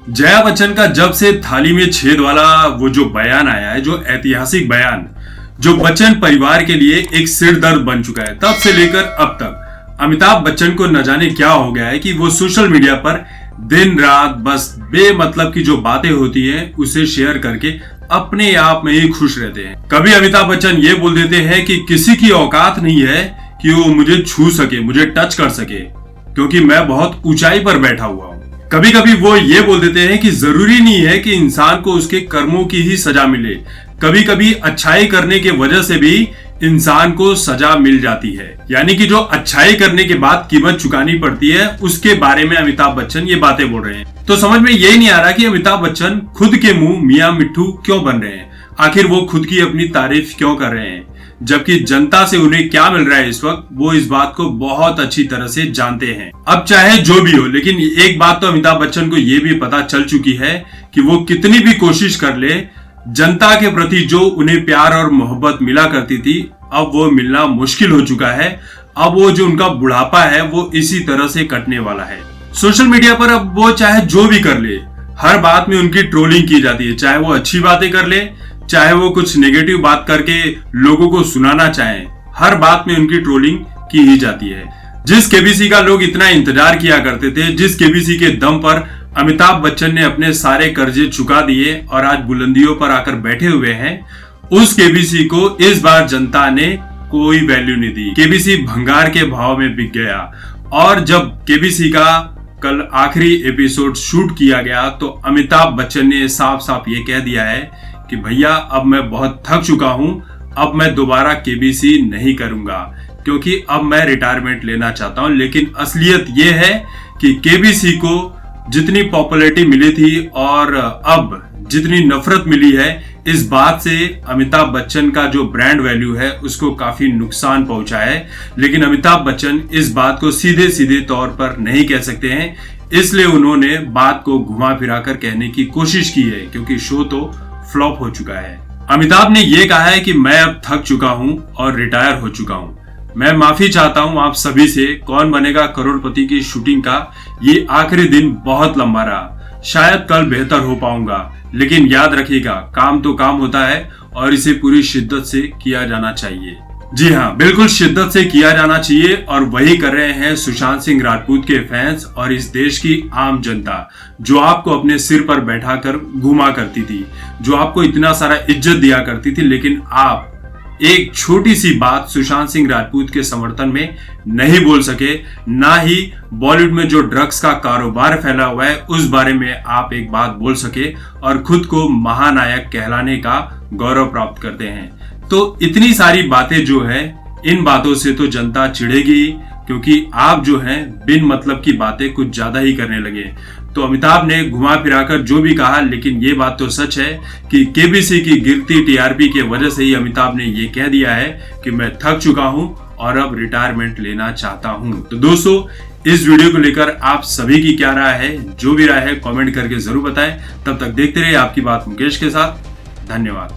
जया बच्चन का जब से थाली में छेद वाला वो जो बयान आया है, जो ऐतिहासिक बयान, जो बच्चन परिवार के लिए एक सिर दर्द बन चुका है, तब से लेकर अब तक अमिताभ बच्चन को न जाने क्या हो गया है कि वो सोशल मीडिया पर दिन रात बस बेमतलब की जो बातें होती हैं उसे शेयर करके अपने आप में ही खुश रहते हैं। कभी अमिताभ बच्चन ये बोल देते हैं कि किसी की औकात नहीं है कि वो मुझे छू सके, मुझे टच कर सके, क्योंकि मैं बहुत ऊंचाई पर बैठा हुआ हूँ। कभी कभी वो ये बोल देते हैं कि जरूरी नहीं है कि इंसान को उसके कर्मों की ही सजा मिले, कभी कभी अच्छाई करने के वजह से भी इंसान को सजा मिल जाती है। यानी कि जो अच्छाई करने के बाद कीमत चुकानी पड़ती है, उसके बारे में अमिताभ बच्चन ये बातें बोल रहे हैं। तो समझ में यही नहीं आ रहा कि अमिताभ बच्चन खुद के मुंह मियां मिट्ठू क्यों बन रहे हैं। आखिर वो खुद की अपनी तारीफ क्यों कर रहे हैं, जबकि जनता से उन्हें क्या मिल रहा है इस वक्त, वो इस बात को बहुत अच्छी तरह से जानते हैं। अब चाहे जो भी हो, लेकिन एक बात तो अमिताभ बच्चन को ये भी पता चल चुकी है कि वो कितनी भी कोशिश कर ले, जनता के प्रति जो उन्हें प्यार और मोहब्बत मिला करती थी, अब वो मिलना मुश्किल हो चुका है। अब वो जो उनका बुढ़ापा है वो इसी तरह से कटने वाला है। सोशल मीडिया पर अब वो चाहे जो भी कर ले, हर बात में उनकी ट्रोलिंग की जाती है। चाहे वो अच्छी बातें कर ले, चाहे वो कुछ नेगेटिव बात करके लोगों को सुनाना चाहे, हर बात में उनकी ट्रोलिंग की ही जाती है। जिस केबीसी का लोग इतना इंतजार किया करते थे, जिस केबीसी के दम पर अमिताभ बच्चन ने अपने सारे कर्जे चुका दिए और आज बुलंदियों पर आकर बैठे हुए हैं, उस केबीसी को इस बार जनता ने कोई वैल्यू नहीं दी। केबीसी भंगार के भाव में बिक गया। और जब केबीसी का कल आखिरी एपिसोड शूट किया गया तो अमिताभ बच्चन ने साफ साफ ये कह दिया है कि भैया अब मैं बहुत थक चुका हूं, अब मैं दोबारा केबीसी नहीं करूंगा, क्योंकि अब मैं रिटायरमेंट लेना चाहता हूं। लेकिन असलियत ये है कि केबीसी को जितनी पॉपुलैरिटी मिली थी और अब जितनी नफरत मिली है, इस बात से अमिताभ बच्चन का जो ब्रांड वैल्यू है उसको काफी नुकसान पहुंचा है। लेकिन अमिताभ बच्चन इस बात को सीधे सीधे तौर पर नहीं कह सकते हैं, इसलिए उन्होंने बात को घुमा फिरा कर कहने की कोशिश की है, क्योंकि शो तो फ्लॉप हो चुका है। अमिताभ ने यह कहा है कि मैं अब थक चुका हूं और रिटायर हो चुका हूं। मैं माफी चाहता हूं आप सभी से। कौन बनेगा करोड़पति की शूटिंग का ये आखिरी दिन बहुत लंबा रहा, शायद कल बेहतर हो पाऊंगा, लेकिन याद रखिएगा काम तो काम होता है और इसे पूरी शिद्दत से किया जाना चाहिए। जी हाँ, बिल्कुल शिद्दत से किया जाना चाहिए और वही कर रहे हैं सुशांत सिंह राजपूत के फैंस और इस देश की आम जनता, जो आपको अपने सिर पर बैठाकर घुमा करती थी, जो आपको इतना सारा इज्जत दिया करती थी, लेकिन आप एक छोटी सी बात सुशांत सिंह राजपूत के समर्थन में नहीं बोल सके, ना ही बॉलीवुड में जो ड्रग्स का कारोबार फैला हुआ है उस बारे में आप एक बात बोल सके और खुद को महानायक कहलाने का गौरव प्राप्त करते हैं। तो इतनी सारी बातें जो है, इन बातों से तो जनता चिढ़ेगी, क्योंकि आप जो हैं बिन मतलब की बातें कुछ ज्यादा ही करने लगे। तो अमिताभ ने घुमा फिराकर जो भी कहा, लेकिन ये बात तो सच है कि केबीसी की गिरती टीआरपी के वजह से ही अमिताभ ने ये कह दिया है कि मैं थक चुका हूं और अब रिटायरमेंट लेना चाहता हूं। तो दोस्तों, इस वीडियो को लेकर आप सभी की क्या राय है, जो भी राय है कमेंट करके जरूर बताएं। तब तक देखते रहिए आपकी बात मुकेश के साथ। धन्यवाद।